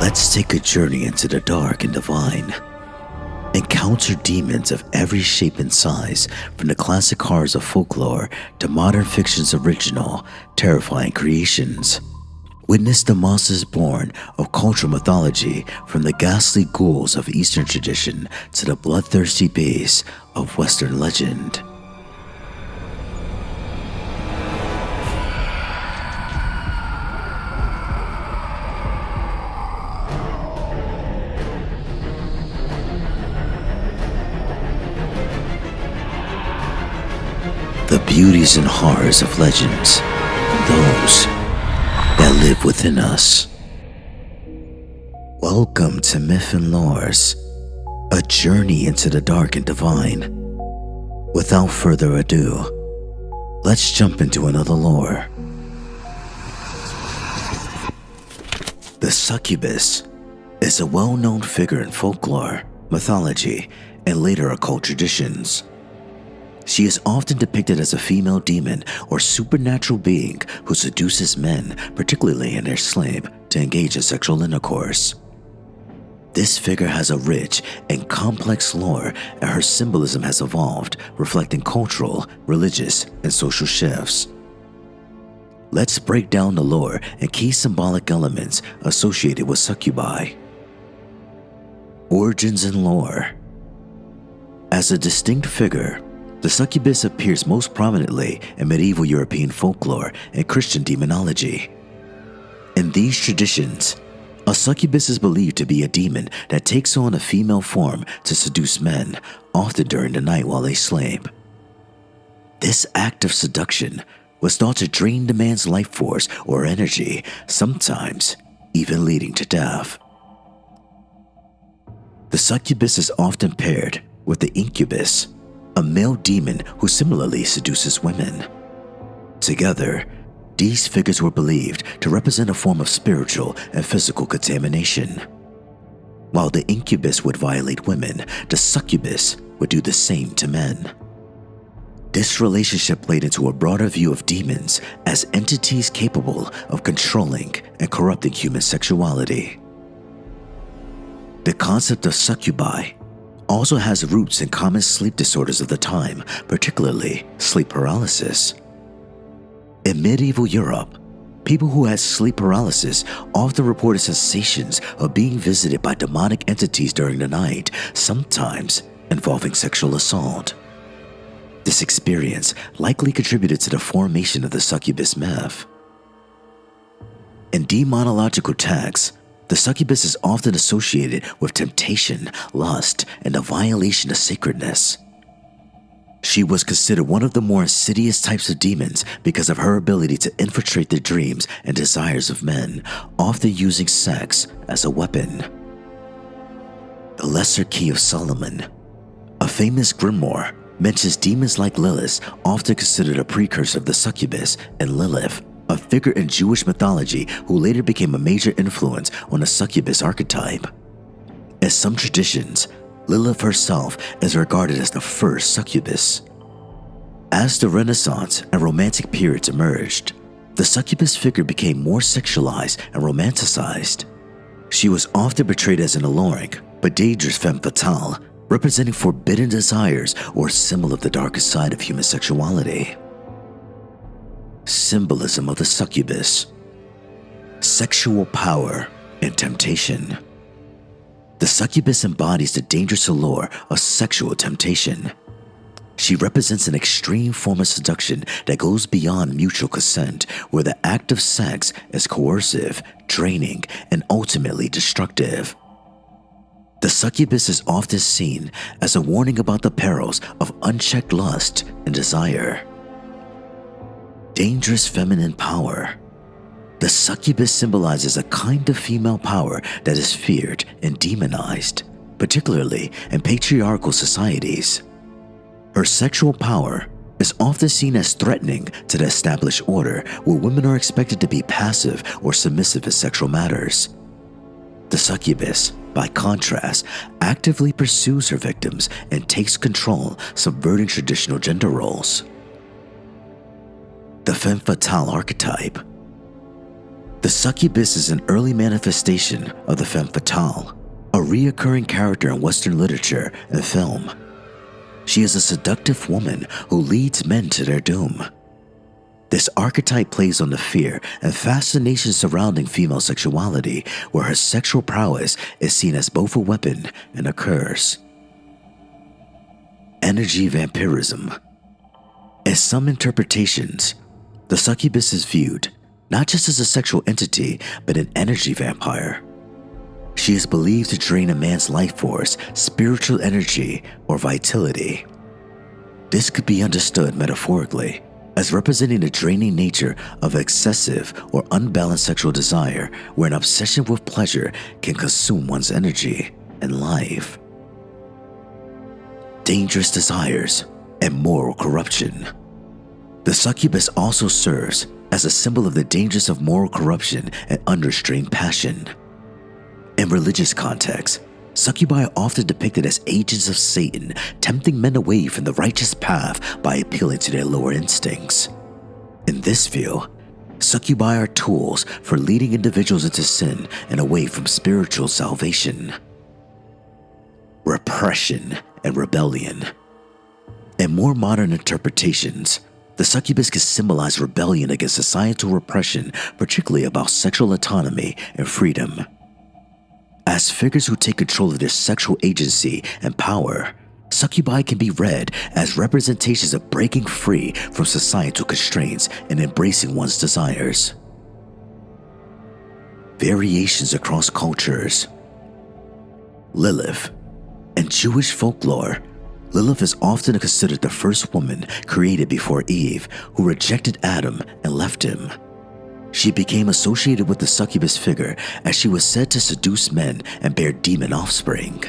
Let's take a journey into the dark and divine. Encounter demons of every shape and size, from the classic horrors of folklore to modern fiction's original, terrifying creations. Witness the monsters born of cultural mythology, from the ghastly ghouls of Eastern tradition to the bloodthirsty babes of Western legend. The beauties and horrors of legends, those that live within us. Welcome to Myth and Lores, a journey into the dark and divine. Without further ado, let's jump into another lore. The succubus is a well-known figure in folklore, mythology, and later occult traditions. She is often depicted as a female demon or supernatural being who seduces men, particularly in their sleep, to engage in sexual intercourse. This figure has a rich and complex lore, and her symbolism has evolved, reflecting cultural, religious, and social shifts. Let's break down the lore and key symbolic elements associated with succubi. Origins and lore. As a distinct figure, the succubus appears most prominently in medieval European folklore and Christian demonology. In these traditions, a succubus is believed to be a demon that takes on a female form to seduce men, often during the night while they sleep. This act of seduction was thought to drain the man's life force or energy, sometimes even leading to death. The succubus is often paired with the incubus, a male demon who similarly seduces women. Together, these figures were believed to represent a form of spiritual and physical contamination. While the incubus would violate women, the succubus would do the same to men. This relationship played into a broader view of demons as entities capable of controlling and corrupting human sexuality. The concept of succubi also has roots in common sleep disorders of the time, particularly sleep paralysis. In medieval Europe, people who had sleep paralysis often reported sensations of being visited by demonic entities during the night, sometimes involving sexual assault. This experience likely contributed to the formation of the succubus myth. In demonological texts, the succubus is often associated with temptation, lust, and the violation of sacredness. She was considered one of the more insidious types of demons because of her ability to infiltrate the dreams and desires of men, often using sex as a weapon. The Lesser Key of Solomon, a famous grimoire, mentions demons like Lilith, often considered a precursor of the succubus, and Lilith, a figure in Jewish mythology who later became a major influence on the succubus archetype. In some traditions, Lilith herself is regarded as the first succubus. As the Renaissance and Romantic periods emerged, the succubus figure became more sexualized and romanticized. She was often portrayed as an alluring but dangerous femme fatale, representing forbidden desires or a symbol of the darkest side of human sexuality. Symbolism of the succubus. Sexual power and temptation. The succubus embodies the dangerous allure of sexual temptation. She represents an extreme form of seduction that goes beyond mutual consent, where the act of sex is coercive, draining, and ultimately destructive. The succubus is often seen as a warning about the perils of unchecked lust and desire. Dangerous feminine power. The succubus symbolizes a kind of female power that is feared and demonized, particularly in patriarchal societies. Her sexual power is often seen as threatening to the established order, where women are expected to be passive or submissive in sexual matters. The succubus, by contrast, actively pursues her victims and takes control, subverting traditional gender roles. The femme fatale archetype. The succubus is an early manifestation of the femme fatale, a reoccurring character in Western literature and film. She is a seductive woman who leads men to their doom. This archetype plays on the fear and fascination surrounding female sexuality, where her sexual prowess is seen as both a weapon and a curse. Energy vampirism. In some interpretations, the succubus is viewed not just as a sexual entity, but an energy vampire. She is believed to drain a man's life force, spiritual energy, or vitality. This could be understood metaphorically as representing the draining nature of excessive or unbalanced sexual desire, where an obsession with pleasure can consume one's energy and life. Dangerous desires and moral corruption. The succubus also serves as a symbol of the dangers of moral corruption and unrestrained passion. In religious contexts, succubi are often depicted as agents of Satan, tempting men away from the righteous path by appealing to their lower instincts. In this view, succubi are tools for leading individuals into sin and away from spiritual salvation. Repression and rebellion. In more modern interpretations, the succubus can symbolize rebellion against societal repression, particularly about sexual autonomy and freedom. As figures who take control of their sexual agency and power, succubi can be read as representations of breaking free from societal constraints and embracing one's desires. Variations across cultures. Lilith. In Jewish folklore, Lilith is often considered the first woman created before Eve, who rejected Adam and left him. She became associated with the succubus figure as she was said to seduce men and bear demon offspring.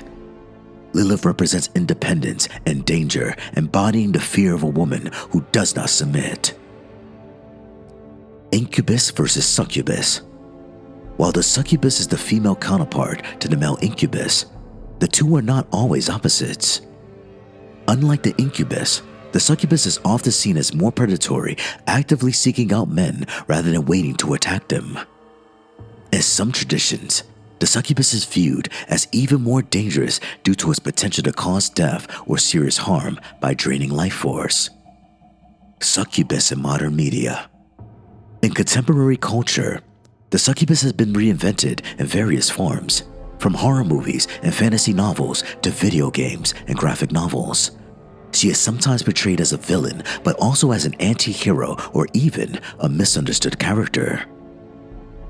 Lilith represents independence and danger, embodying the fear of a woman who does not submit. Incubus versus succubus. While the succubus is the female counterpart to the male incubus, the two are not always opposites. Unlike the incubus, the succubus is often seen as more predatory, actively seeking out men rather than waiting to attack them. In some traditions, the succubus is viewed as even more dangerous due to its potential to cause death or serious harm by draining life force. Succubus in modern media. In contemporary culture, the succubus has been reinvented in various forms, from horror movies and fantasy novels to video games and graphic novels. She is sometimes portrayed as a villain, but also as an anti-hero or even a misunderstood character.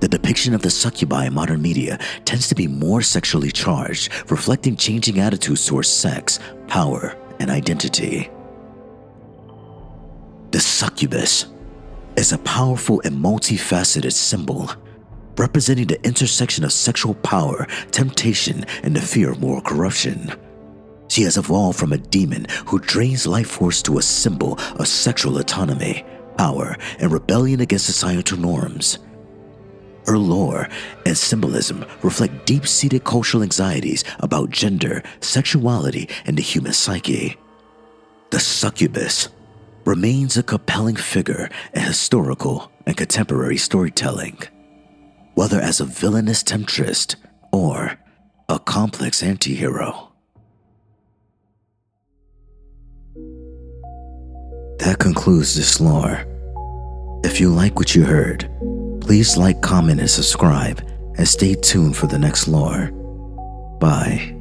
The depiction of the succubi in modern media tends to be more sexually charged, reflecting changing attitudes towards sex, power, and identity. The succubus is a powerful and multifaceted symbol, representing the intersection of sexual power, temptation, and the fear of moral corruption. She has evolved from a demon who drains life force to a symbol of sexual autonomy, power, and rebellion against societal norms. Her lore and symbolism reflect deep-seated cultural anxieties about gender, sexuality, and the human psyche. The succubus remains a compelling figure in historical and contemporary storytelling, whether as a villainous temptress or a complex anti-hero. That concludes this lore. If you like what you heard, please like, comment, and subscribe, and stay tuned for the next lore. Bye.